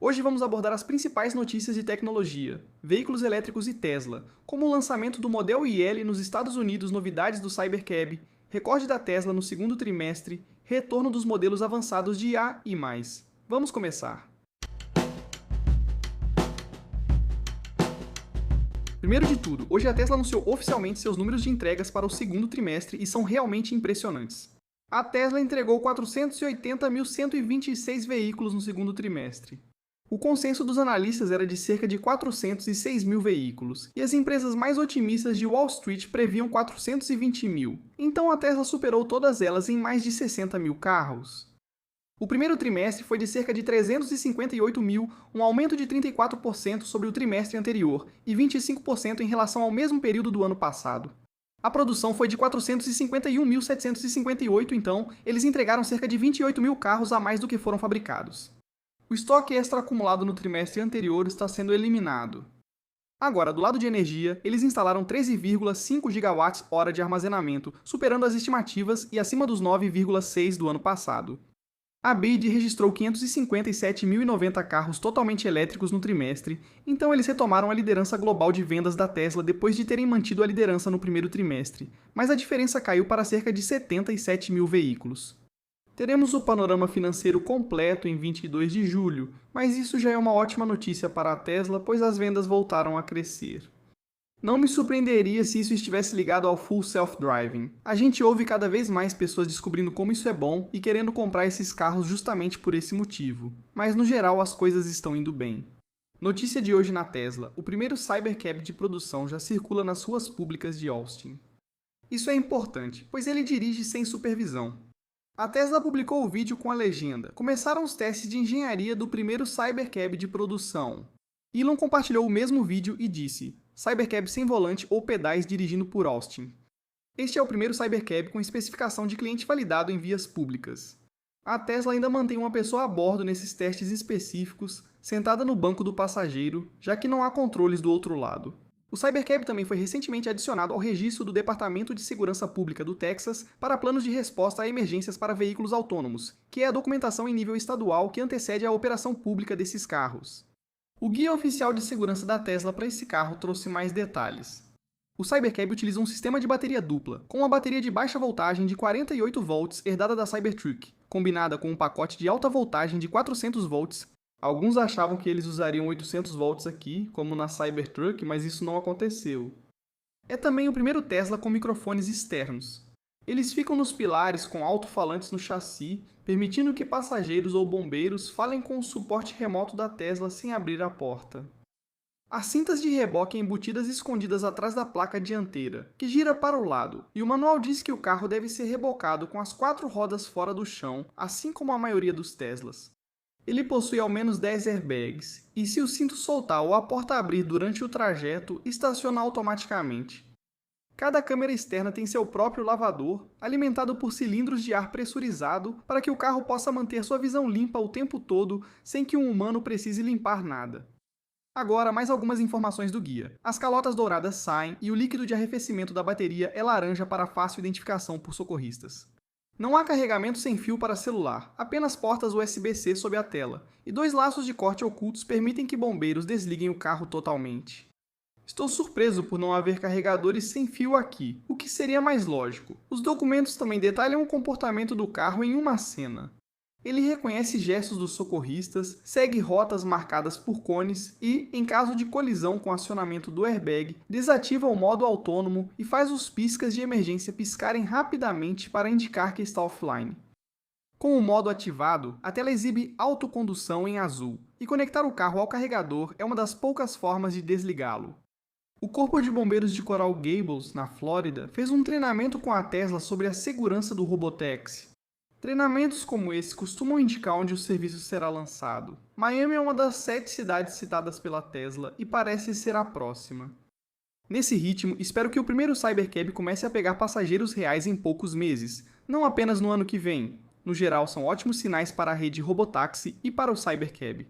Hoje vamos abordar as principais notícias de tecnologia, veículos elétricos e Tesla, como o lançamento do Model YL nos Estados Unidos, novidades do Cybercab, recorde da Tesla no segundo trimestre, retorno dos modelos avançados de IA e mais. Vamos começar! Primeiro de tudo, hoje a Tesla anunciou oficialmente seus números de entregas para o segundo trimestre e são realmente impressionantes. A Tesla entregou 480.126 veículos no segundo trimestre. O consenso dos analistas era de cerca de 406 mil veículos, e as empresas mais otimistas de Wall Street previam 420 mil, então a Tesla superou todas elas em mais de 60 mil carros. O primeiro trimestre foi de cerca de 358 mil, um aumento de 34% sobre o trimestre anterior e 25% em relação ao mesmo período do ano passado. A produção foi de 451.758, então eles entregaram cerca de 28 mil carros a mais do que foram fabricados. O estoque extra acumulado no trimestre anterior está sendo eliminado. Agora, do lado de energia, eles instalaram 13,5 gigawatts-hora de armazenamento, superando as estimativas e acima dos 9,6 do ano passado. A BYD registrou 557.090 carros totalmente elétricos no trimestre, então eles retomaram a liderança global de vendas da Tesla depois de terem mantido a liderança no primeiro trimestre, mas a diferença caiu para cerca de 77 mil veículos. Teremos o panorama financeiro completo em 22 de julho, mas isso já é uma ótima notícia para a Tesla, pois as vendas voltaram a crescer. Não me surpreenderia se isso estivesse ligado ao Full Self-Driving. A gente ouve cada vez mais pessoas descobrindo como isso é bom e querendo comprar esses carros justamente por esse motivo. Mas no geral as coisas estão indo bem. Notícia de hoje na Tesla: o primeiro Cybercab de produção já circula nas ruas públicas de Austin. Isso é importante, pois ele dirige sem supervisão. A Tesla publicou o vídeo com a legenda: começaram os testes de engenharia do primeiro Cybercab de produção. Elon compartilhou o mesmo vídeo e disse: Cybercab sem volante ou pedais dirigindo por Austin. Este é o primeiro Cybercab com especificação de cliente validado em vias públicas. A Tesla ainda mantém uma pessoa a bordo nesses testes específicos, sentada no banco do passageiro, já que não há controles do outro lado. O Cybercab também foi recentemente adicionado ao registro do Departamento de Segurança Pública do Texas para planos de resposta a emergências para veículos autônomos, que é a documentação em nível estadual que antecede a operação pública desses carros. O Guia Oficial de Segurança da Tesla para esse carro trouxe mais detalhes. O Cybercab utiliza um sistema de bateria dupla, com uma bateria de baixa voltagem de 48 volts herdada da Cybertruck, combinada com um pacote de alta voltagem de 400 volts. Alguns achavam que eles usariam 800 volts aqui, como na Cybertruck, mas isso não aconteceu. É também o primeiro Tesla com microfones externos. Eles ficam nos pilares com alto-falantes no chassi, permitindo que passageiros ou bombeiros falem com o suporte remoto da Tesla sem abrir a porta. As cintas de reboque embutidas escondidas atrás da placa dianteira, que gira para o lado, e o manual diz que o carro deve ser rebocado com as 4 rodas fora do chão, assim como a maioria dos Teslas. Ele possui ao menos 10 airbags, e se o cinto soltar ou a porta abrir durante o trajeto, estaciona automaticamente. Cada câmera externa tem seu próprio lavador, alimentado por cilindros de ar pressurizado para que o carro possa manter sua visão limpa o tempo todo, sem que um humano precise limpar nada. Agora, mais algumas informações do guia. As calotas douradas saem e o líquido de arrefecimento da bateria é laranja para fácil identificação por socorristas. Não há carregamento sem fio para celular, apenas portas USB-C sob a tela, e 2 laços de corte ocultos permitem que bombeiros desliguem o carro totalmente. Estou surpreso por não haver carregadores sem fio aqui, o que seria mais lógico. Os documentos também detalham o comportamento do carro em uma cena. Ele reconhece gestos dos socorristas, segue rotas marcadas por cones e, em caso de colisão com acionamento do airbag, desativa o modo autônomo e faz os piscas de emergência piscarem rapidamente para indicar que está offline. Com o modo ativado, a tela exibe autocondução em azul, e conectar o carro ao carregador é uma das poucas formas de desligá-lo. O Corpo de Bombeiros de Coral Gables, na Flórida, fez um treinamento com a Tesla sobre a segurança do robotáxi. Treinamentos como esse costumam indicar onde o serviço será lançado. Miami é uma das 7 cidades citadas pela Tesla e parece ser a próxima. Nesse ritmo, espero que o primeiro Cybercab comece a pegar passageiros reais em poucos meses, não apenas no ano que vem. No geral, são ótimos sinais para a rede robotáxi e para o Cybercab.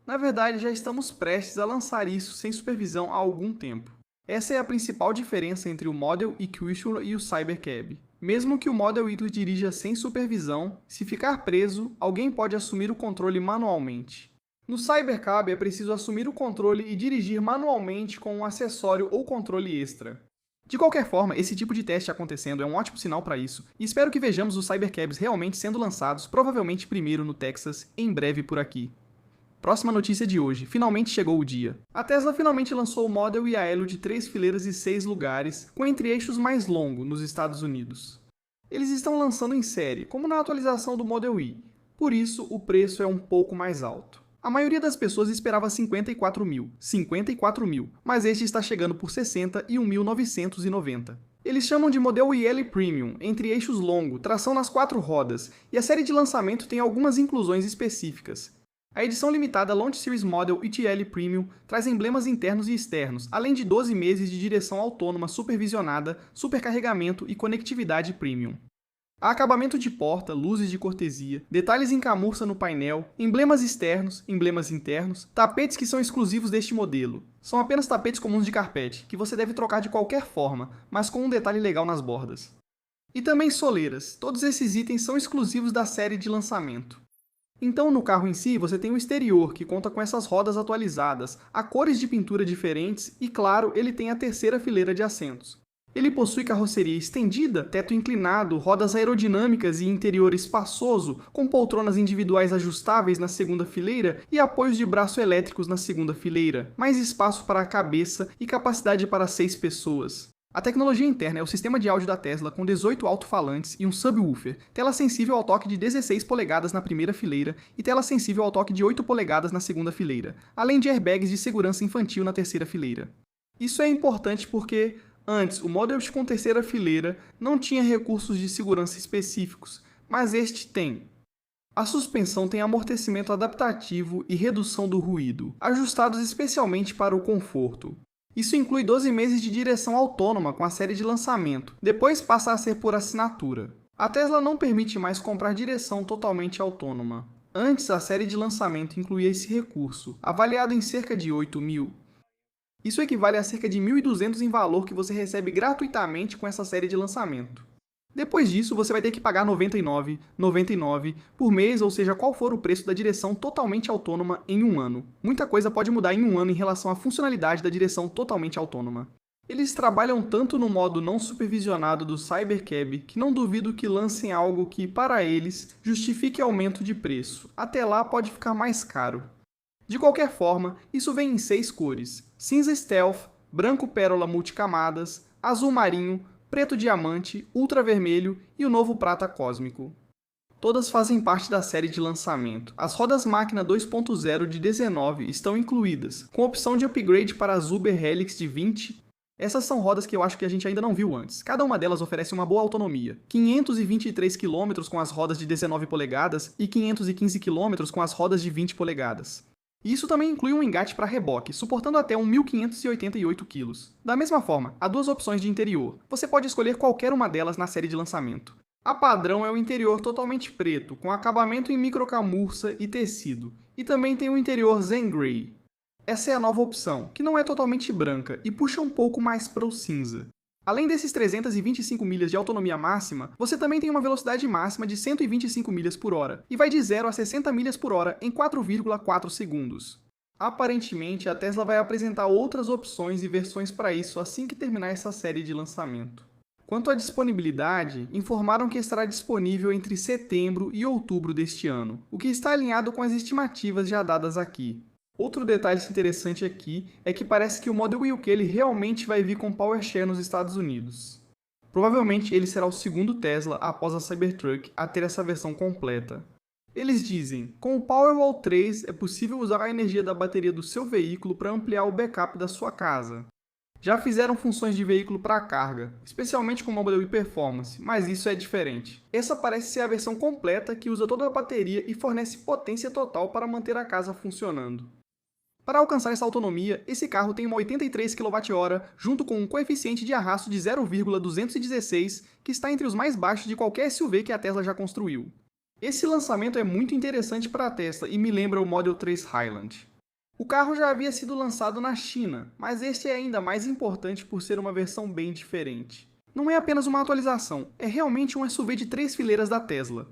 Na verdade, já estamos prestes a lançar isso sem supervisão há algum tempo. Essa é a principal diferença entre o Model Equation e o Cybercab. Mesmo que o Model Y dirija sem supervisão, se ficar preso, alguém pode assumir o controle manualmente. No Cybercab é preciso assumir o controle e dirigir manualmente com um acessório ou controle extra. De qualquer forma, esse tipo de teste acontecendo é um ótimo sinal para isso, e espero que vejamos os Cybercabs realmente sendo lançados, provavelmente primeiro no Texas, em breve por aqui. Próxima notícia de hoje, finalmente chegou o dia. A Tesla finalmente lançou o Model e a Helio de 3 fileiras e 6 lugares, com entre-eixos mais longo nos Estados Unidos. Eles estão lançando em série, como na atualização do Model Y, por isso o preço é um pouco mais alto. A maioria das pessoas esperava 54 mil, mas este está chegando por 61.990. Eles chamam de Model YL Premium, entre eixos longo, tração nas 4 rodas, e a série de lançamento tem algumas inclusões específicas. A edição limitada Launch Series Model YL Premium traz emblemas internos e externos, além de 12 meses de direção autônoma supervisionada, supercarregamento e conectividade premium. Há acabamento de porta, luzes de cortesia, detalhes em camurça no painel, emblemas externos, emblemas internos, tapetes que são exclusivos deste modelo. São apenas tapetes comuns de carpete, que você deve trocar de qualquer forma, mas com um detalhe legal nas bordas. E também soleiras, todos esses itens são exclusivos da série de lançamento. Então no carro em si você tem o exterior, que conta com essas rodas atualizadas, há cores de pintura diferentes e claro, ele tem a terceira fileira de assentos. Ele possui carroceria estendida, teto inclinado, rodas aerodinâmicas e interior espaçoso, com poltronas individuais ajustáveis na segunda fileira e apoios de braço elétricos na segunda fileira, mais espaço para a cabeça e capacidade para 6 pessoas. A tecnologia interna é o sistema de áudio da Tesla com 18 alto-falantes e um subwoofer, tela sensível ao toque de 16 polegadas na primeira fileira e tela sensível ao toque de 8 polegadas na segunda fileira, além de airbags de segurança infantil na terceira fileira. Isso é importante porque antes, o Model com terceira fileira não tinha recursos de segurança específicos, mas este tem. A suspensão tem amortecimento adaptativo e redução do ruído, ajustados especialmente para o conforto. Isso inclui 12 meses de direção autônoma com a série de lançamento, depois passa a ser por assinatura. A Tesla não permite mais comprar direção totalmente autônoma. Antes, a série de lançamento incluía esse recurso, avaliado em cerca de 8 mil. Isso equivale a cerca de 1.200 em valor que você recebe gratuitamente com essa série de lançamento. Depois disso, você vai ter que pagar R$ 99,99 por mês, ou seja, qual for o preço da direção totalmente autônoma em um ano. Muita coisa pode mudar em um ano em relação à funcionalidade da direção totalmente autônoma. Eles trabalham tanto no modo não supervisionado do Cybercab que não duvido que lancem algo que, para eles, justifique aumento de preço. Até lá pode ficar mais caro. De qualquer forma, isso vem em 6 cores: cinza stealth, branco pérola multicamadas, azul marinho, preto diamante, ultravermelho e o novo prata cósmico. Todas fazem parte da série de lançamento. As rodas máquina 2.0 de 19 estão incluídas, com opção de upgrade para as Uber Helix de 20. Essas são rodas que eu acho que a gente ainda não viu antes. Cada uma delas oferece uma boa autonomia. 523 km com as rodas de 19 polegadas e 515 km com as rodas de 20 polegadas. Isso também inclui um engate para reboque, suportando até 1.588 kg. Da mesma forma, há 2 opções de interior. Você pode escolher qualquer uma delas na série de lançamento. A padrão é o interior totalmente preto, com acabamento em microcamurça e tecido. E também tem o interior Zen Grey. Essa é a nova opção, que não é totalmente branca e puxa um pouco mais para o cinza. Além desses 325 milhas de autonomia máxima, você também tem uma velocidade máxima de 125 milhas por hora, e vai de 0 a 60 milhas por hora em 4,4 segundos. Aparentemente, a Tesla vai apresentar outras opções e versões para isso assim que terminar essa série de lançamento. Quanto à disponibilidade, informaram que estará disponível entre setembro e outubro deste ano, o que está alinhado com as estimativas já dadas aqui. Outro detalhe interessante aqui é que parece que o Model Y UK ele realmente vai vir com PowerShare nos Estados Unidos. Provavelmente ele será o segundo Tesla após a Cybertruck a ter essa versão completa. Eles dizem, com o Powerwall 3 é possível usar a energia da bateria do seu veículo para ampliar o backup da sua casa. Já fizeram funções de veículo para carga, especialmente com o Model Y Performance, mas isso é diferente. Essa parece ser a versão completa que usa toda a bateria e fornece potência total para manter a casa funcionando. Para alcançar essa autonomia, esse carro tem uma 83 kWh, junto com um coeficiente de arrasto de 0,216, que está entre os mais baixos de qualquer SUV que a Tesla já construiu. Esse lançamento é muito interessante para a Tesla e me lembra o Model 3 Highland. O carro já havia sido lançado na China, mas este é ainda mais importante por ser uma versão bem diferente. Não é apenas uma atualização, é realmente um SUV de 3 fileiras da Tesla.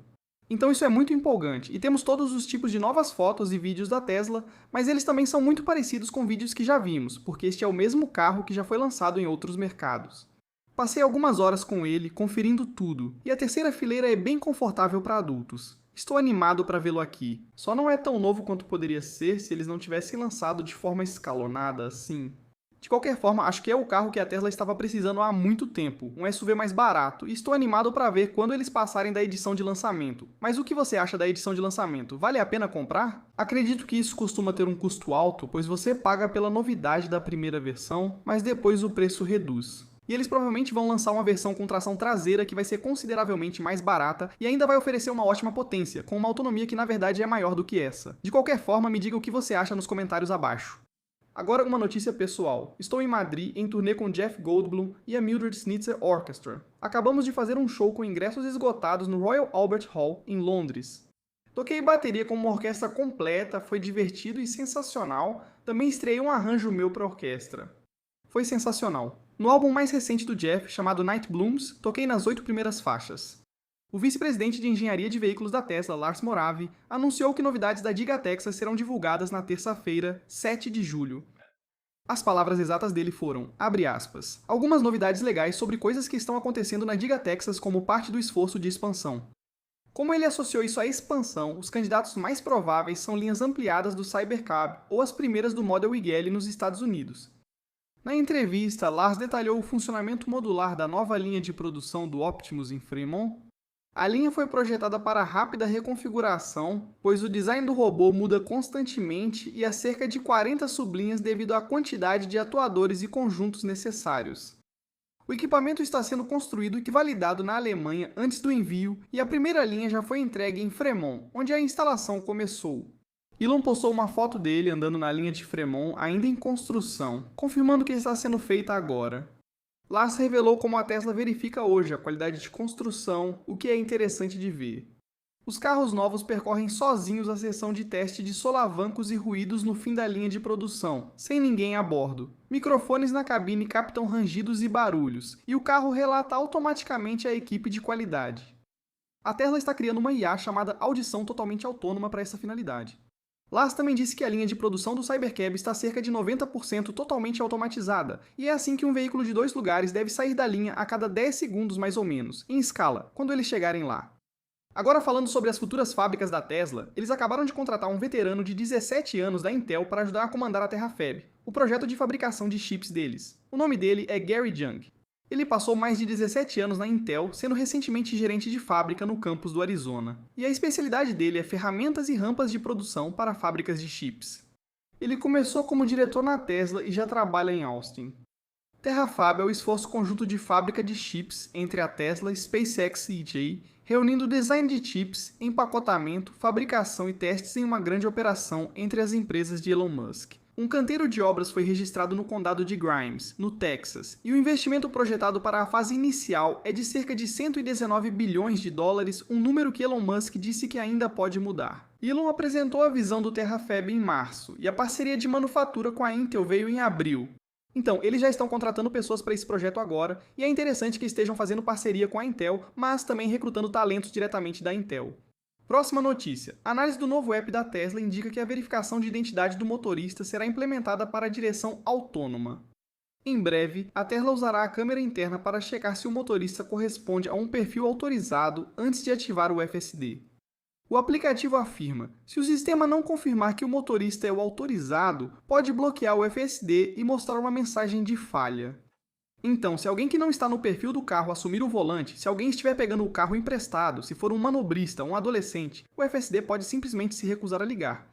Então isso é muito empolgante, e temos todos os tipos de novas fotos e vídeos da Tesla, mas eles também são muito parecidos com vídeos que já vimos, porque este é o mesmo carro que já foi lançado em outros mercados. Passei algumas horas com ele, conferindo tudo, e a terceira fileira é bem confortável para adultos. Estou animado para vê-lo aqui. Só não é tão novo quanto poderia ser se eles não tivessem lançado de forma escalonada assim. De qualquer forma, acho que é o carro que a Tesla estava precisando há muito tempo, um SUV mais barato, e estou animado para ver quando eles passarem da edição de lançamento. Mas o que você acha da edição de lançamento? Vale a pena comprar? Acredito que isso costuma ter um custo alto, pois você paga pela novidade da primeira versão, mas depois o preço reduz. E eles provavelmente vão lançar uma versão com tração traseira que vai ser consideravelmente mais barata e ainda vai oferecer uma ótima potência, com uma autonomia que na verdade é maior do que essa. De qualquer forma, me diga o que você acha nos comentários abaixo. Agora uma notícia pessoal. Estou em Madrid em turnê com Jeff Goldblum e a Mildred Snitzer Orchestra. Acabamos de fazer um show com ingressos esgotados no Royal Albert Hall, em Londres. Toquei bateria com uma orquestra completa, foi divertido e sensacional. Também estreiei um arranjo meu para a orquestra. Foi sensacional. No álbum mais recente do Jeff, chamado Night Blooms, toquei nas 8 primeiras faixas. O vice-presidente de engenharia de veículos da Tesla, Lars Moravy, anunciou que novidades da Giga Texas serão divulgadas na terça-feira, 7 de julho. As palavras exatas dele foram, abre aspas, algumas novidades legais sobre coisas que estão acontecendo na Giga Texas como parte do esforço de expansão. Como ele associou isso à expansão, os candidatos mais prováveis são linhas ampliadas do Cybercab ou as primeiras do Model YL nos Estados Unidos. Na entrevista, Lars detalhou o funcionamento modular da nova linha de produção do Optimus em Fremont. A linha foi projetada para rápida reconfiguração, pois o design do robô muda constantemente e há cerca de 40 sublinhas devido à quantidade de atuadores e conjuntos necessários. O equipamento está sendo construído e validado na Alemanha antes do envio e a primeira linha já foi entregue em Fremont, onde a instalação começou. Elon postou uma foto dele andando na linha de Fremont ainda em construção, confirmando que está sendo feita agora. Lars revelou como a Tesla verifica hoje a qualidade de construção, o que é interessante de ver. Os carros novos percorrem sozinhos a seção de teste de solavancos e ruídos no fim da linha de produção, sem ninguém a bordo. Microfones na cabine captam rangidos e barulhos, e o carro relata automaticamente à equipe de qualidade. A Tesla está criando uma IA chamada audição totalmente autônoma para essa finalidade. Lars também disse que a linha de produção do Cybercab está cerca de 90% totalmente automatizada, e é assim que um veículo de 2 lugares deve sair da linha a cada 10 segundos mais ou menos, em escala, quando eles chegarem lá. Agora falando sobre as futuras fábricas da Tesla, eles acabaram de contratar um veterano de 17 anos da Intel para ajudar a comandar a Terrafab, o projeto de fabricação de chips deles. O nome dele é Gary Jung. Ele passou mais de 17 anos na Intel, sendo recentemente gerente de fábrica no campus do Arizona. E a especialidade dele é ferramentas e rampas de produção para fábricas de chips. Ele começou como diretor na Tesla e já trabalha em Austin. Terrafab é o esforço conjunto de fábrica de chips entre a Tesla, SpaceX e EJ, reunindo design de chips, empacotamento, fabricação e testes em uma grande operação entre as empresas de Elon Musk. Um canteiro de obras foi registrado no condado de Grimes, no Texas, e o investimento projetado para a fase inicial é de cerca de 119 bilhões de dólares, um número que Elon Musk disse que ainda pode mudar. Elon apresentou a visão do Terrafab em março, e a parceria de manufatura com a Intel veio em abril. Então, eles já estão contratando pessoas para esse projeto agora, e é interessante que estejam fazendo parceria com a Intel, mas também recrutando talentos diretamente da Intel. Próxima notícia. A análise do novo app da Tesla indica que a verificação de identidade do motorista será implementada para a direção autônoma. Em breve, a Tesla usará a câmera interna para checar se o motorista corresponde a um perfil autorizado antes de ativar o FSD. O aplicativo afirma: se o sistema não confirmar que o motorista é o autorizado, pode bloquear o FSD e mostrar uma mensagem de falha. Então, se alguém que não está no perfil do carro assumir o volante, se alguém estiver pegando o carro emprestado, se for um manobrista ou um adolescente, o FSD pode simplesmente se recusar a ligar.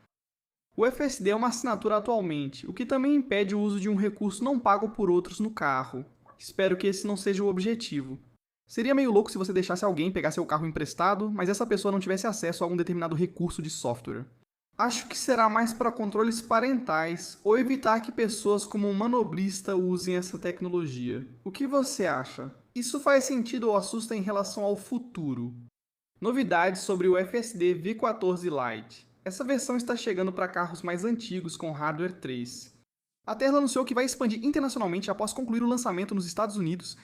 O FSD é uma assinatura atualmente, o que também impede o uso de um recurso não pago por outros no carro. Espero que esse não seja o objetivo. Seria meio louco se você deixasse alguém pegar seu carro emprestado, mas essa pessoa não tivesse acesso a algum determinado recurso de software. Acho que será mais para controles parentais ou evitar que pessoas como um manobrista usem essa tecnologia. O que você acha? Isso faz sentido ou assusta em relação ao futuro? Novidades sobre o FSD V14 Lite. Essa versão está chegando para carros mais antigos com hardware 3. A Tesla anunciou que vai expandir internacionalmente após concluir o lançamento nos Estados Unidos.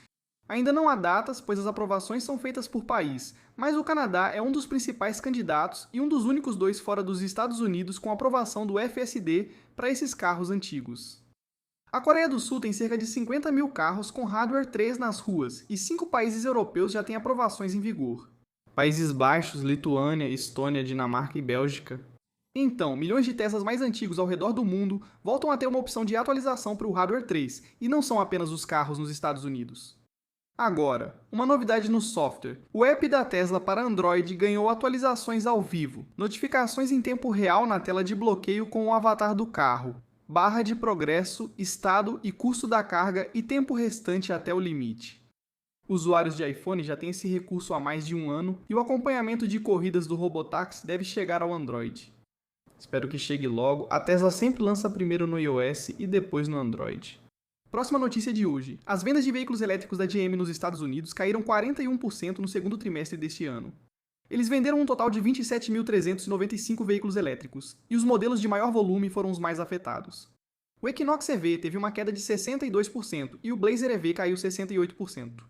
Ainda não há datas, pois as aprovações são feitas por país, mas o Canadá é um dos principais candidatos e um dos únicos dois fora dos Estados Unidos com aprovação do FSD para esses carros antigos. A Coreia do Sul tem cerca de 50 mil carros com hardware 3 nas ruas, e 5 países europeus já têm aprovações em vigor. Países Baixos, Lituânia, Estônia, Dinamarca e Bélgica. Então, milhões de Teslas mais antigos ao redor do mundo voltam a ter uma opção de atualização para o hardware 3, e não são apenas os carros nos Estados Unidos. Agora, uma novidade no software. O app da Tesla para Android ganhou atualizações ao vivo, notificações em tempo real na tela de bloqueio com o avatar do carro, barra de progresso, estado e custo da carga e tempo restante até o limite. Usuários de iPhone já têm esse recurso há mais de um ano e o acompanhamento de corridas do Robotaxi deve chegar ao Android. Espero que chegue logo. A Tesla sempre lança primeiro no iOS e depois no Android. Próxima notícia de hoje. As vendas de veículos elétricos da GM nos Estados Unidos caíram 41% no segundo trimestre deste ano. Eles venderam um total de 27.395 veículos elétricos, e os modelos de maior volume foram os mais afetados. O Equinox EV teve uma queda de 62% e o Blazer EV caiu 68%.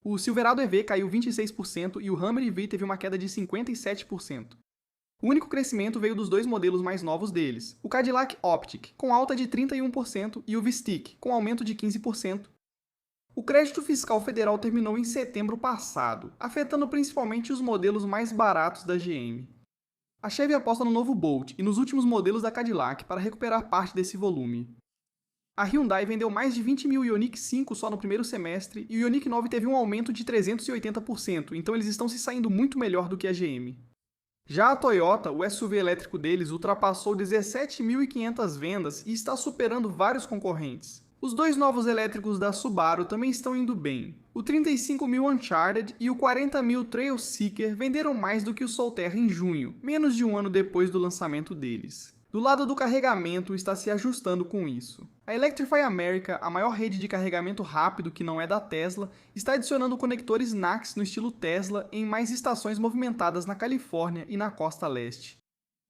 O Silverado EV caiu 26% e o Hummer EV teve uma queda de 57%. O único crescimento veio dos dois modelos mais novos deles, o Cadillac Optiq, com alta de 31%, e o Vistiq, com aumento de 15%. O crédito fiscal federal terminou em setembro passado, afetando principalmente os modelos mais baratos da GM. A Chevy aposta no novo Bolt e nos últimos modelos da Cadillac para recuperar parte desse volume. A Hyundai vendeu mais de 20 mil Ioniq 5 só no primeiro semestre e o Ioniq 9 teve um aumento de 380%, então eles estão se saindo muito melhor do que a GM. Já a Toyota, o SUV elétrico deles ultrapassou 17.500 vendas e está superando vários concorrentes. Os dois novos elétricos da Subaru também estão indo bem. O 35.000 Uncharted e o 40.000 Trailseeker venderam mais do que o Solterra em junho, menos de um ano depois do lançamento deles. Do lado do carregamento está se ajustando com isso. A Electrify America, a maior rede de carregamento rápido que não é da Tesla, está adicionando conectores NACS no estilo Tesla em mais estações movimentadas na Califórnia e na costa leste.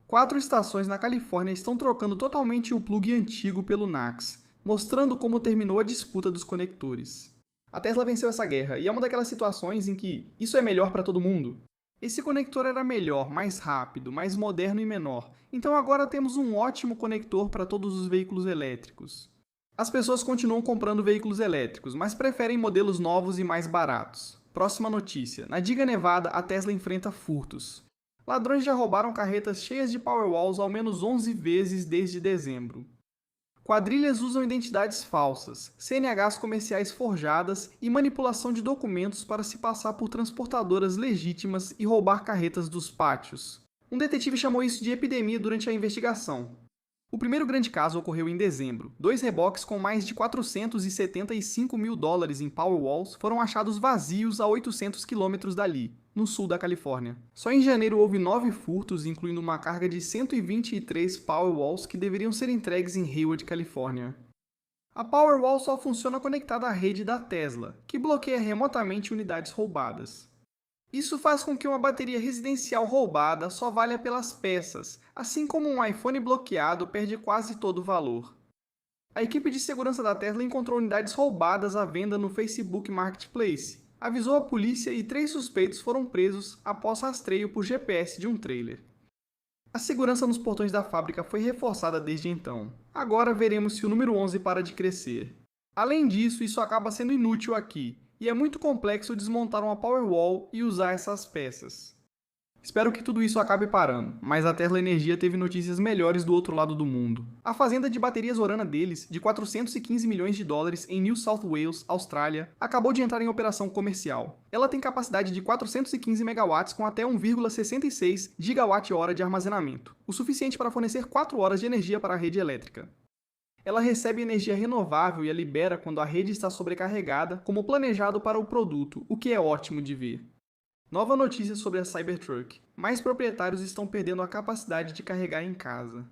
4 estações na Califórnia estão trocando totalmente o plug antigo pelo NACS, mostrando como terminou a disputa dos conectores. A Tesla venceu essa guerra e é uma daquelas situações em que isso é melhor para todo mundo. Esse conector era melhor, mais rápido, mais moderno e menor, então agora temos um ótimo conector para todos os veículos elétricos. As pessoas continuam comprando veículos elétricos, mas preferem modelos novos e mais baratos. Próxima notícia. Na Diga Nevada, a Tesla enfrenta furtos. Ladrões já roubaram carretas cheias de Powerwalls ao menos 11 vezes desde dezembro. Quadrilhas usam identidades falsas, CNHs comerciais forjadas e manipulação de documentos para se passar por transportadoras legítimas e roubar carretas dos pátios. Um detetive chamou isso de epidemia durante a investigação. O primeiro grande caso ocorreu em dezembro. 2 reboques com mais de 475 mil dólares em Powerwalls foram achados vazios a 800 quilômetros dali, no sul da Califórnia. Só em janeiro houve 9 furtos, incluindo uma carga de 123 Powerwalls que deveriam ser entregues em Hayward, Califórnia. A Powerwall só funciona conectada à rede da Tesla, que bloqueia remotamente unidades roubadas. Isso faz com que uma bateria residencial roubada só valha pelas peças, assim como um iPhone bloqueado perde quase todo o valor. A equipe de segurança da Tesla encontrou unidades roubadas à venda no Facebook Marketplace, avisou a polícia e 3 suspeitos foram presos após rastreio por GPS de um trailer. A segurança nos portões da fábrica foi reforçada desde então. Agora veremos se o número 11 para de crescer. Além disso, isso acaba sendo inútil aqui, e é muito complexo desmontar uma Powerwall e usar essas peças. Espero que tudo isso acabe parando, mas a Tesla Energia teve notícias melhores do outro lado do mundo. A fazenda de baterias Orana deles, de 415 milhões de dólares em New South Wales, Austrália, acabou de entrar em operação comercial. Ela tem capacidade de 415 megawatts com até 1,66 gigawatt-hora de armazenamento, o suficiente para fornecer 4 horas de energia para a rede elétrica. Ela recebe energia renovável e a libera quando a rede está sobrecarregada, como planejado para o produto, o que é ótimo de ver. Nova notícia sobre a Cybertruck. Mais proprietários estão perdendo a capacidade de carregar em casa.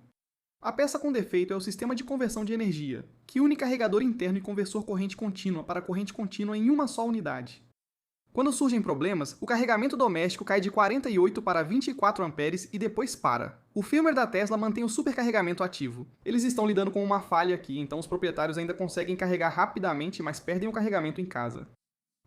A peça com defeito é o sistema de conversão de energia, que une carregador interno e conversor corrente contínua para corrente contínua em uma só unidade. Quando surgem problemas, o carregamento doméstico cai de 48 para 24 amperes e depois para. O firmware da Tesla mantém o supercarregamento ativo. Eles estão lidando com uma falha aqui, então os proprietários ainda conseguem carregar rapidamente, mas perdem o carregamento em casa.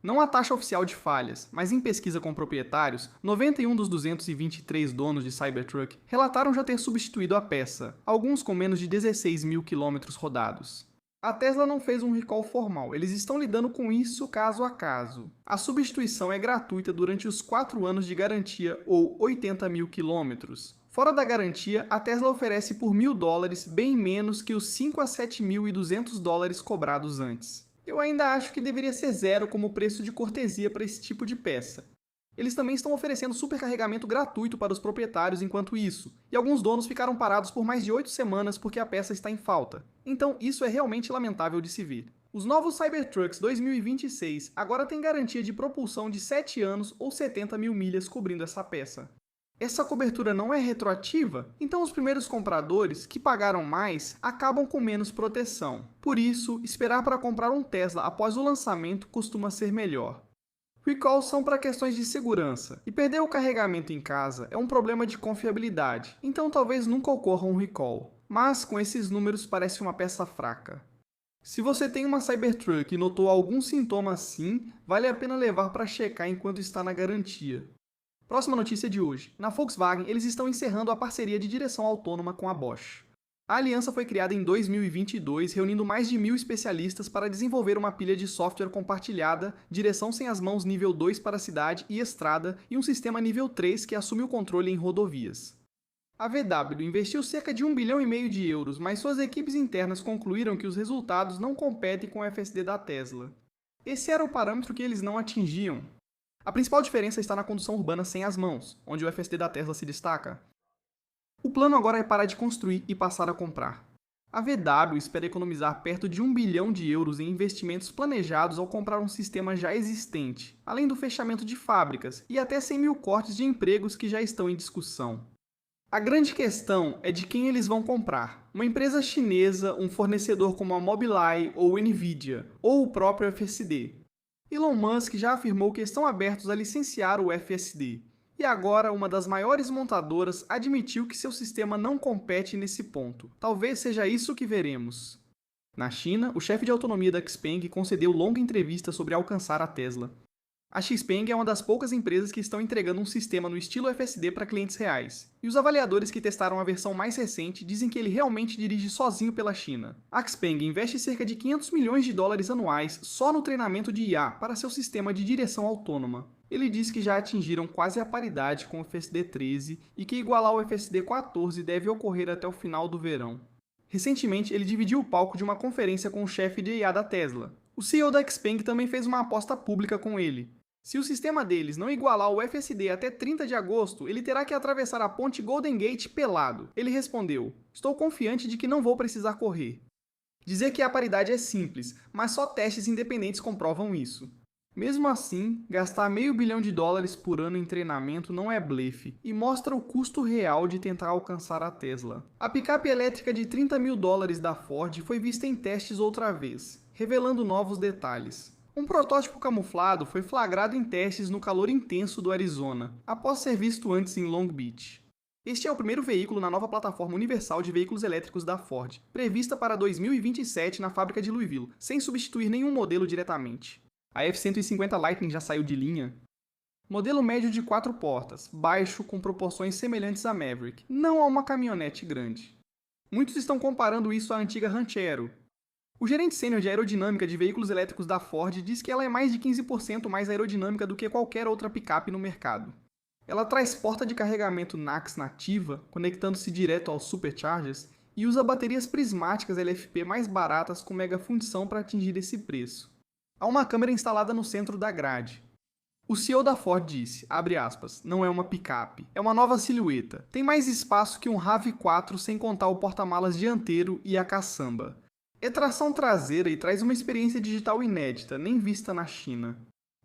Não há taxa oficial de falhas, mas em pesquisa com proprietários, 91 dos 223 donos de Cybertruck relataram já ter substituído a peça, alguns com menos de 16 mil quilômetros rodados. A Tesla não fez um recall formal, eles estão lidando com isso caso a caso. A substituição é gratuita durante os 4 anos de garantia ou 80 mil quilômetros. Fora da garantia, a Tesla oferece por $1.000 bem menos que os 5 a 7.200 dólares cobrados antes. Eu ainda acho que deveria ser zero como preço de cortesia para esse tipo de peça. Eles também estão oferecendo supercarregamento gratuito para os proprietários enquanto isso, e alguns donos ficaram parados por mais de 8 semanas porque a peça está em falta. Então isso é realmente lamentável de se ver. Os novos Cybertrucks 2026 agora têm garantia de propulsão de 7 anos ou 70 mil milhas cobrindo essa peça. Essa cobertura não é retroativa, então os primeiros compradores, que pagaram mais, acabam com menos proteção. Por isso, esperar para comprar um Tesla após o lançamento costuma ser melhor. Recalls são para questões de segurança, e perder o carregamento em casa é um problema de confiabilidade, então talvez nunca ocorra um recall. Mas com esses números parece uma peça fraca. Se você tem uma Cybertruck e notou algum sintoma assim, vale a pena levar para checar enquanto está na garantia. Próxima notícia de hoje. Na Volkswagen, eles estão encerrando a parceria de direção autônoma com a Bosch. A aliança foi criada em 2022, reunindo mais de 1.000 especialistas para desenvolver uma pilha de software compartilhada, direção sem as mãos nível 2 para cidade e estrada e um sistema nível 3 que assume o controle em rodovias. A VW investiu cerca de 1,5 bilhão de euros, mas suas equipes internas concluíram que os resultados não competem com o FSD da Tesla. Esse era o parâmetro que eles não atingiam. A principal diferença está na condução urbana sem as mãos, onde o FSD da Tesla se destaca. O plano agora é parar de construir e passar a comprar. A VW espera economizar perto de 1 bilhão de euros em investimentos planejados ao comprar um sistema já existente, além do fechamento de fábricas e até 100 mil cortes de empregos que já estão em discussão. A grande questão é de quem eles vão comprar. Uma empresa chinesa, um fornecedor como a Mobileye ou Nvidia, ou o próprio FSD. Elon Musk já afirmou que estão abertos a licenciar o FSD, e agora uma das maiores montadoras admitiu que seu sistema não compete nesse ponto. Talvez seja isso que veremos. Na China, o chefe de autonomia da Xpeng concedeu longa entrevista sobre alcançar a Tesla. A Xpeng é uma das poucas empresas que estão entregando um sistema no estilo FSD para clientes reais, e os avaliadores que testaram a versão mais recente dizem que ele realmente dirige sozinho pela China. A Xpeng investe cerca de 500 milhões de dólares anuais só no treinamento de IA para seu sistema de direção autônoma. Ele diz que já atingiram quase a paridade com o FSD 13 e que igualar o FSD 14 deve ocorrer até o final do verão. Recentemente, ele dividiu o palco de uma conferência com o chefe de IA da Tesla. O CEO da Xpeng também fez uma aposta pública com ele. Se o sistema deles não igualar o FSD até 30 de agosto, ele terá que atravessar a ponte Golden Gate pelado. Ele respondeu: "Estou confiante de que não vou precisar correr." Dizer que a paridade é simples, mas só testes independentes comprovam isso. Mesmo assim, gastar $500 milhão por ano em treinamento não é blefe e mostra o custo real de tentar alcançar a Tesla. A picape elétrica de $30 mil da Ford foi vista em testes outra vez, revelando novos detalhes. Um protótipo camuflado foi flagrado em testes no calor intenso do Arizona, após ser visto antes em Long Beach. Este é o primeiro veículo na nova plataforma universal de veículos elétricos da Ford, prevista para 2027 na fábrica de Louisville, sem substituir nenhum modelo diretamente. A F-150 Lightning já saiu de linha. Modelo médio de 4 portas, baixo com proporções semelhantes à Maverick, não a uma caminhonete grande. Muitos estão comparando isso à antiga Ranchero. O gerente sênior de aerodinâmica de veículos elétricos da Ford diz que ela é mais de 15% mais aerodinâmica do que qualquer outra picape no mercado. Ela traz porta de carregamento NACS nativa, conectando-se direto aos superchargers, e usa baterias prismáticas LFP mais baratas com mega fundição para atingir esse preço. Há uma câmera instalada no centro da grade. O CEO da Ford disse, abre aspas, "não é uma picape, é uma nova silhueta. Tem mais espaço que um RAV4 sem contar o porta-malas dianteiro e a caçamba. É tração traseira e traz uma experiência digital inédita, nem vista na China."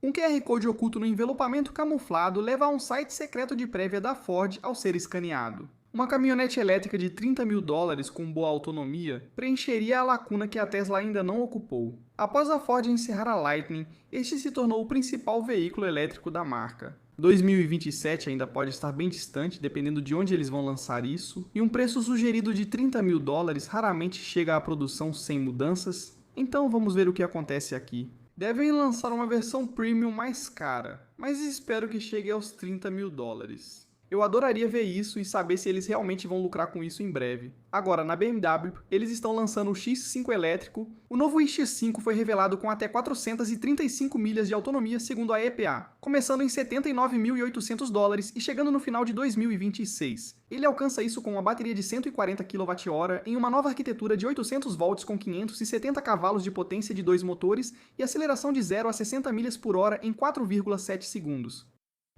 Um QR Code oculto no envelopamento camuflado leva a um site secreto de prévia da Ford ao ser escaneado. Uma caminhonete elétrica de $30 mil com boa autonomia preencheria a lacuna que a Tesla ainda não ocupou. Após a Ford encerrar a Lightning, este se tornou o principal veículo elétrico da marca. 2027 ainda pode estar bem distante, dependendo de onde eles vão lançar isso, e um preço sugerido de $30 mil raramente chega à produção sem mudanças, então vamos ver o que acontece aqui. Devem lançar uma versão premium mais cara, mas espero que chegue aos 30 mil dólares. Eu adoraria ver isso e saber se eles realmente vão lucrar com isso em breve. Agora, na BMW, eles estão lançando o X5 elétrico. O novo iX5 foi revelado com até 435 milhas de autonomia segundo a EPA, começando em 79.800 dólares e chegando no final de 2026. Ele alcança isso com uma bateria de 140 kWh em uma nova arquitetura de 800 volts com 570 cavalos de potência de 2 motores e aceleração de 0 a 60 milhas por hora em 4,7 segundos.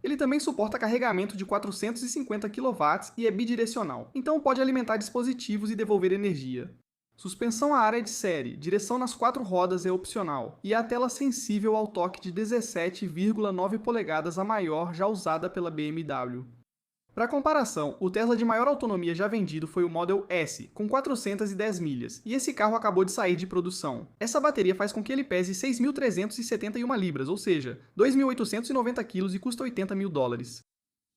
Ele também suporta carregamento de 450 kW e é bidirecional, então pode alimentar dispositivos e devolver energia. Suspensão à área de série, direção nas 4 rodas é opcional, e a tela sensível ao toque de 17,9 polegadas a maior já usada pela BMW. Para comparação, o Tesla de maior autonomia já vendido foi o Model S, com 410 milhas, e esse carro acabou de sair de produção. Essa bateria faz com que ele pese 6.371 libras, ou seja, 2.890 kg e custa 80 mil dólares.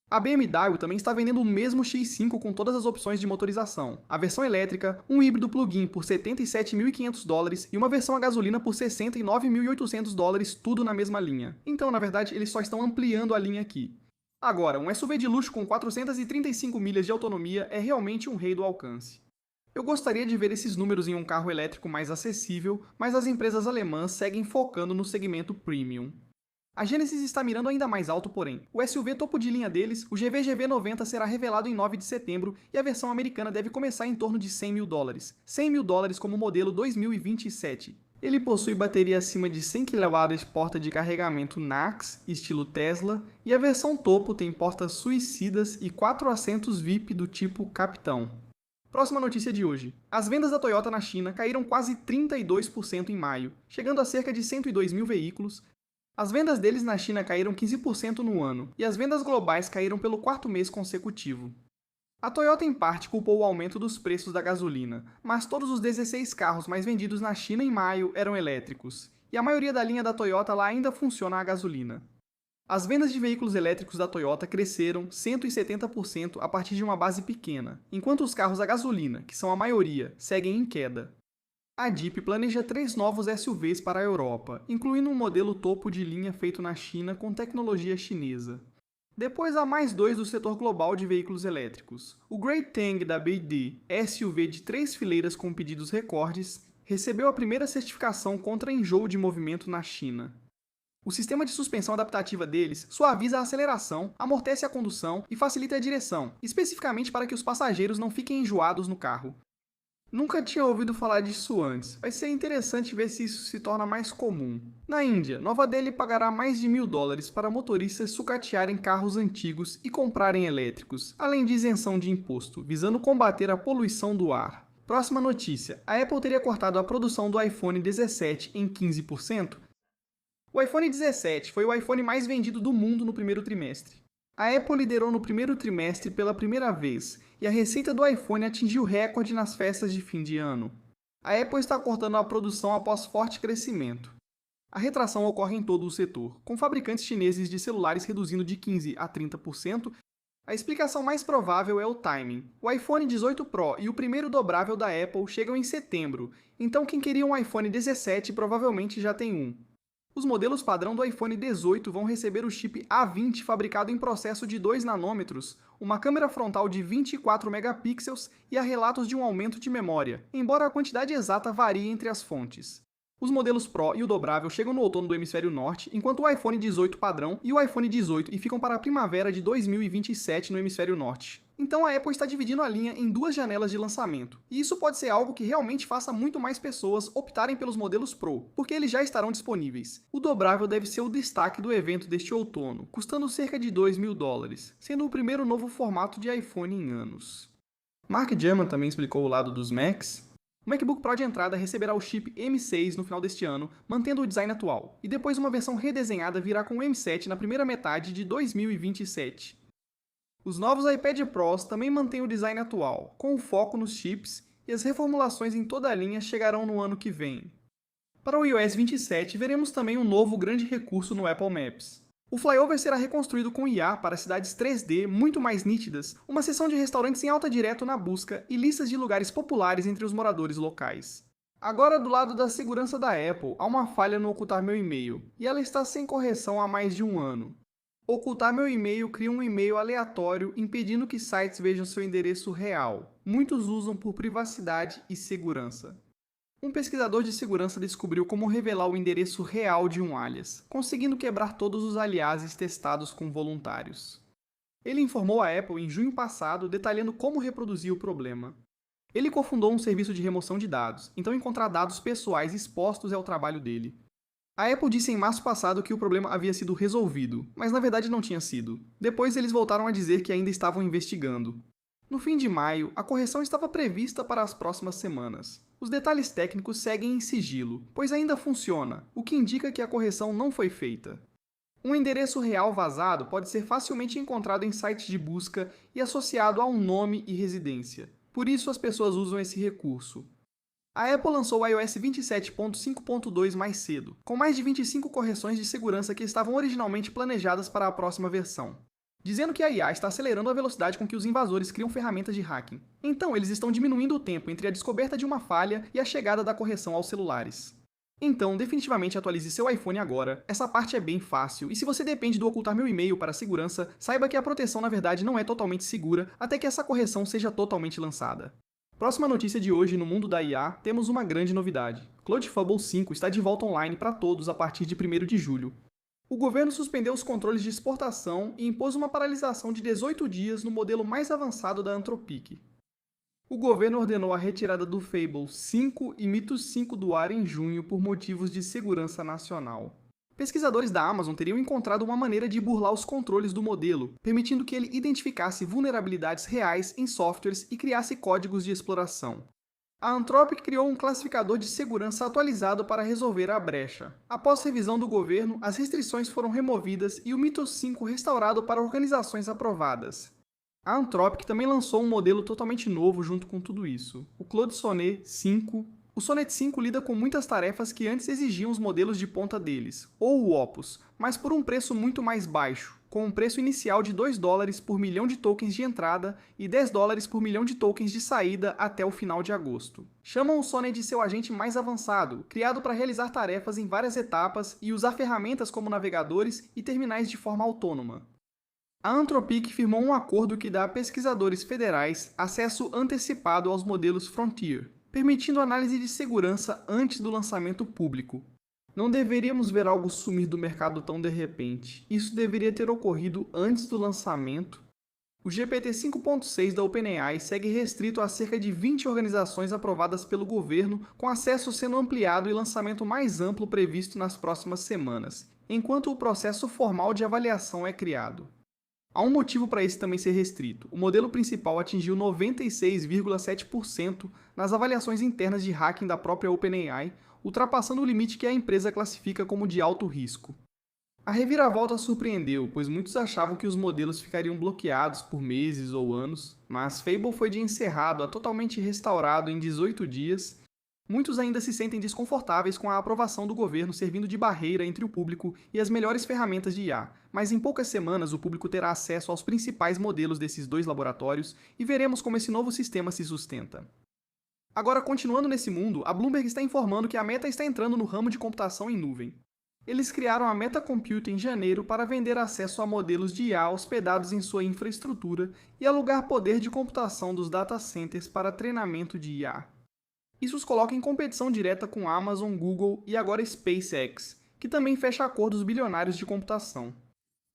A BMW também está vendendo o mesmo X5 com todas as opções de motorização, a versão elétrica, um híbrido plug-in por 77.500 dólares e uma versão a gasolina por 69.800 dólares, tudo na mesma linha. Então, na verdade, eles só estão ampliando a linha aqui. Agora, um SUV de luxo com 435 milhas de autonomia é realmente um rei do alcance. Eu gostaria de ver esses números em um carro elétrico mais acessível, mas as empresas alemãs seguem focando no segmento premium. A Genesis está mirando ainda mais alto, porém. O SUV topo de linha deles, o GV-GV90, será revelado em 9 de setembro e a versão americana deve começar em torno de 100 mil dólares. 100 mil dólares como modelo 2027. Ele possui bateria acima de 100 kW, porta de carregamento NACS, estilo Tesla, e a versão topo tem portas suicidas e 4 assentos VIP do tipo Capitão. Próxima notícia de hoje. As vendas da Toyota na China caíram quase 32% em maio, chegando a cerca de 102 mil veículos. As vendas deles na China caíram 15% no ano, e as vendas globais caíram pelo 4º mês consecutivo. A Toyota, em parte, culpou o aumento dos preços da gasolina, mas todos os 16 carros mais vendidos na China em maio eram elétricos, e a maioria da linha da Toyota lá ainda funciona a gasolina. As vendas de veículos elétricos da Toyota cresceram 170% a partir de uma base pequena, enquanto os carros a gasolina, que são a maioria, seguem em queda. A Jeep planeja 3 novos SUVs para a Europa, incluindo um modelo topo de linha feito na China com tecnologia chinesa. Depois há mais 2 do setor global de veículos elétricos. O Great Tang da BYD, SUV de 3 fileiras com pedidos recordes, recebeu a primeira certificação contra enjoo de movimento na China. O sistema de suspensão adaptativa deles suaviza a aceleração, amortece a condução e facilita a direção, especificamente para que os passageiros não fiquem enjoados no carro. Nunca tinha ouvido falar disso antes. Vai ser interessante ver se isso se torna mais comum. Na Índia, Nova Delhi pagará mais de 1.000 dólares para motoristas sucatearem carros antigos e comprarem elétricos, além de isenção de imposto, visando combater a poluição do ar. Próxima notícia. A Apple teria cortado a produção do iPhone 17 em 15%. O iPhone 17 foi o iPhone mais vendido do mundo no primeiro trimestre. A Apple liderou no primeiro trimestre pela primeira vez, e a receita do iPhone atingiu recorde nas festas de fim de ano. A Apple está cortando a produção após forte crescimento. A retração ocorre em todo o setor, com fabricantes chineses de celulares reduzindo de 15% a 30%. A explicação mais provável é o timing. O iPhone 18 Pro e o primeiro dobrável da Apple chegam em setembro, então quem queria um iPhone 17 provavelmente já tem um. Os modelos padrão do iPhone 18 vão receber o chip A20 fabricado em processo de 2 nanômetros, uma câmera frontal de 24 megapixels e há relatos de um aumento de memória, embora a quantidade exata varie entre as fontes. Os modelos Pro e o dobrável chegam no outono do hemisfério norte, enquanto o iPhone 18 padrão e o iPhone 18 ficam para a primavera de 2027 no hemisfério norte. Então a Apple está dividindo a linha em 2 janelas de lançamento, e isso pode ser algo que realmente faça muito mais pessoas optarem pelos modelos Pro, porque eles já estarão disponíveis. O dobrável deve ser o destaque do evento deste outono, custando cerca de 2.000 dólares, sendo o primeiro novo formato de iPhone em anos. Mark Gurman também explicou o lado dos Macs. O MacBook Pro de entrada receberá o chip M6 no final deste ano, mantendo o design atual, e depois uma versão redesenhada virá com o M7 na primeira metade de 2027. Os novos iPad Pros também mantêm o design atual, com o foco nos chips, e as reformulações em toda a linha chegarão no ano que vem. Para o iOS 27, veremos também um novo grande recurso no Apple Maps. O flyover será reconstruído com IA para cidades 3D muito mais nítidas, uma seção de restaurantes em alta direto na busca e listas de lugares populares entre os moradores locais. Agora, do lado da segurança da Apple, há uma falha no Ocultar Meu E-mail, e ela está sem correção há mais de um ano. Ocultar Meu E-mail cria um e-mail aleatório impedindo que sites vejam seu endereço real. Muitos usam por privacidade e segurança. Um pesquisador de segurança descobriu como revelar o endereço real de um alias, conseguindo quebrar todos os aliases testados com voluntários. Ele informou a Apple em junho passado, detalhando como reproduzir o problema. Ele cofundou um serviço de remoção de dados, então encontrar dados pessoais expostos é o trabalho dele. A Apple disse em março passado que o problema havia sido resolvido, mas na verdade não tinha sido. Depois eles voltaram a dizer que ainda estavam investigando. No fim de maio, a correção estava prevista para as próximas semanas. Os detalhes técnicos seguem em sigilo, pois ainda funciona, o que indica que a correção não foi feita. Um endereço real vazado pode ser facilmente encontrado em sites de busca e associado a um nome e residência. Por isso as pessoas usam esse recurso. A Apple lançou o iOS 27.5.2 mais cedo, com mais de 25 correções de segurança que estavam originalmente planejadas para a próxima versão, dizendo que a IA está acelerando a velocidade com que os invasores criam ferramentas de hacking. Então, eles estão diminuindo o tempo entre a descoberta de uma falha e a chegada da correção aos celulares. Então, definitivamente atualize seu iPhone agora, essa parte é bem fácil, e se você depende do Ocultar Meu E-mail para segurança, saiba que a proteção na verdade não é totalmente segura até que essa correção seja totalmente lançada. Próxima notícia de hoje, no mundo da IA, temos uma grande novidade. CloudFable 5 está de volta online para todos a partir de 1º de julho. O governo suspendeu os controles de exportação e impôs uma paralisação de 18 dias no modelo mais avançado da Anthropic. O governo ordenou a retirada do Fable 5 e Mythos 5 do ar em junho por motivos de segurança nacional. Pesquisadores da Amazon teriam encontrado uma maneira de burlar os controles do modelo, permitindo que ele identificasse vulnerabilidades reais em softwares e criasse códigos de exploração. A Anthropic criou um classificador de segurança atualizado para resolver a brecha. Após revisão do governo, as restrições foram removidas e o Mythos 5 restaurado para organizações aprovadas. A Anthropic também lançou um modelo totalmente novo junto com tudo isso, o Claude Sonnet 5. O Sonnet 5 lida com muitas tarefas que antes exigiam os modelos de ponta deles, ou o Opus, mas por um preço muito mais baixo, com um preço inicial de $2 por milhão de tokens de entrada e $10 por milhão de tokens de saída até o final de agosto. Chamam o Sonnet de seu agente mais avançado, criado para realizar tarefas em várias etapas e usar ferramentas como navegadores e terminais de forma autônoma. A Anthropic firmou um acordo que dá a pesquisadores federais acesso antecipado aos modelos Frontier, permitindo análise de segurança antes do lançamento público. Não deveríamos ver algo sumir do mercado tão de repente. Isso deveria ter ocorrido antes do lançamento. O GPT 5.6 da OpenAI segue restrito a cerca de 20 organizações aprovadas pelo governo, com acesso sendo ampliado e lançamento mais amplo previsto nas próximas semanas, enquanto o processo formal de avaliação é criado. Há um motivo para esse também ser restrito. O modelo principal atingiu 96,7% nas avaliações internas de hacking da própria OpenAI, ultrapassando o limite que a empresa classifica como de alto risco. A reviravolta surpreendeu, pois muitos achavam que os modelos ficariam bloqueados por meses ou anos, mas Fable foi de encerrado a totalmente restaurado em 18 dias. Muitos ainda se sentem desconfortáveis com a aprovação do governo servindo de barreira entre o público e as melhores ferramentas de IA, mas em poucas semanas o público terá acesso aos principais modelos desses dois laboratórios e veremos como esse novo sistema se sustenta. Agora, continuando nesse mundo, a Bloomberg está informando que a Meta está entrando no ramo de computação em nuvem. Eles criaram a Meta Compute em janeiro para vender acesso a modelos de IA hospedados em sua infraestrutura e alugar poder de computação dos data centers para treinamento de IA. Isso os coloca em competição direta com Amazon, Google e agora SpaceX, que também fecha acordos bilionários de computação.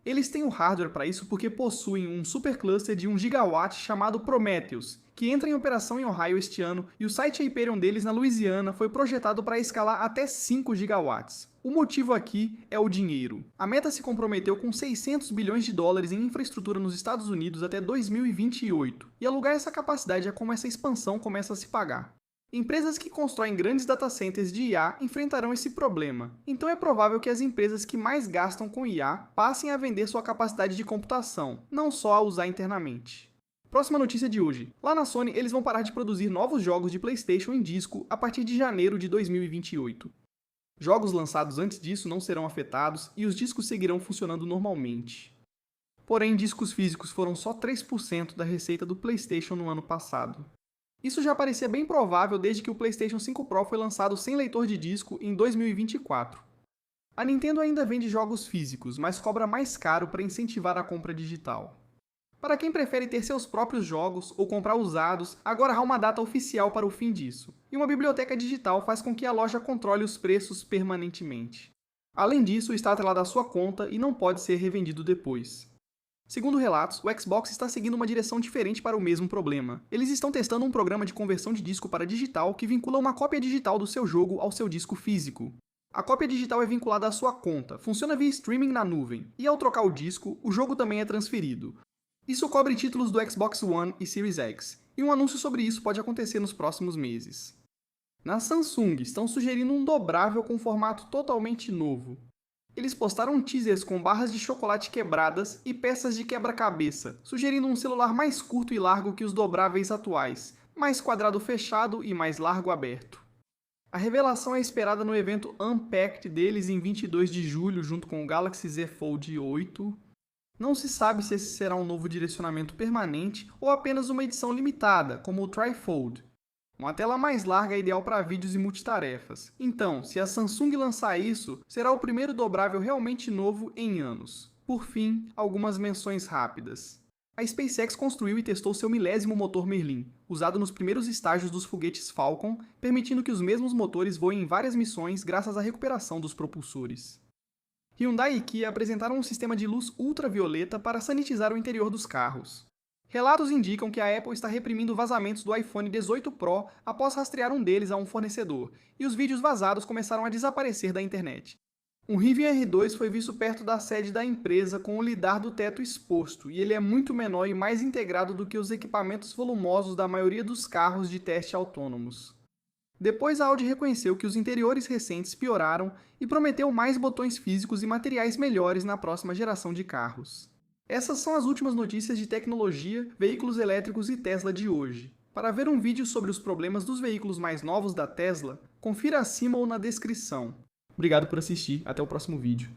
Eles têm o hardware para isso porque possuem um supercluster de 1 gigawatt chamado Prometheus, que entra em operação em Ohio este ano, e o site Hyperion deles na Louisiana foi projetado para escalar até 5 gigawatts. O motivo aqui é o dinheiro. A Meta se comprometeu com $600 bilhões em infraestrutura nos Estados Unidos até 2028, e alugar essa capacidade é como essa expansão começa a se pagar. Empresas que constroem grandes data centers de IA enfrentarão esse problema, então é provável que as empresas que mais gastam com IA passem a vender sua capacidade de computação, não só a usar internamente. Próxima notícia de hoje. Lá na Sony, eles vão parar de produzir novos jogos de PlayStation em disco a partir de janeiro de 2028. Jogos lançados antes disso não serão afetados e os discos seguirão funcionando normalmente. Porém, discos físicos foram só 3% da receita do PlayStation no ano passado. Isso já parecia bem provável desde que o PlayStation 5 Pro foi lançado sem leitor de disco em 2024. A Nintendo ainda vende jogos físicos, mas cobra mais caro para incentivar a compra digital. Para quem prefere ter seus próprios jogos ou comprar usados, agora há uma data oficial para o fim disso, e uma biblioteca digital faz com que a loja controle os preços permanentemente. Além disso, está atrelado à sua conta e não pode ser revendido depois. Segundo relatos, o Xbox está seguindo uma direção diferente para o mesmo problema. Eles estão testando um programa de conversão de disco para digital que vincula uma cópia digital do seu jogo ao seu disco físico. A cópia digital é vinculada à sua conta, funciona via streaming na nuvem, e ao trocar o disco, o jogo também é transferido. Isso cobre títulos do Xbox One e Series X, e um anúncio sobre isso pode acontecer nos próximos meses. Na Samsung, estão sugerindo um dobrável com formato totalmente novo. Eles postaram teasers com barras de chocolate quebradas e peças de quebra-cabeça, sugerindo um celular mais curto e largo que os dobráveis atuais, mais quadrado fechado e mais largo aberto. A revelação é esperada no evento Unpacked deles em 22 de julho, junto com o Galaxy Z Fold 8. Não se sabe se esse será um novo direcionamento permanente ou apenas uma edição limitada, como o Trifold. Uma tela mais larga é ideal para vídeos e multitarefas. Então, se a Samsung lançar isso, será o primeiro dobrável realmente novo em anos. Por fim, algumas menções rápidas. A SpaceX construiu e testou seu 1000º motor Merlin, usado nos primeiros estágios dos foguetes Falcon, permitindo que os mesmos motores voem em várias missões graças à recuperação dos propulsores. Hyundai e Kia apresentaram um sistema de luz ultravioleta para sanitizar o interior dos carros. Relatos indicam que a Apple está reprimindo vazamentos do iPhone 18 Pro após rastrear um deles a um fornecedor, e os vídeos vazados começaram a desaparecer da internet. Um Rivian R2 foi visto perto da sede da empresa com o lidar do teto exposto, e ele é muito menor e mais integrado do que os equipamentos volumosos da maioria dos carros de teste autônomos. Depois a Audi reconheceu que os interiores recentes pioraram e prometeu mais botões físicos e materiais melhores na próxima geração de carros. Essas são as últimas notícias de tecnologia, veículos elétricos e Tesla de hoje. Para ver um vídeo sobre os problemas dos veículos mais novos da Tesla, confira acima ou na descrição. Obrigado por assistir, até o próximo vídeo.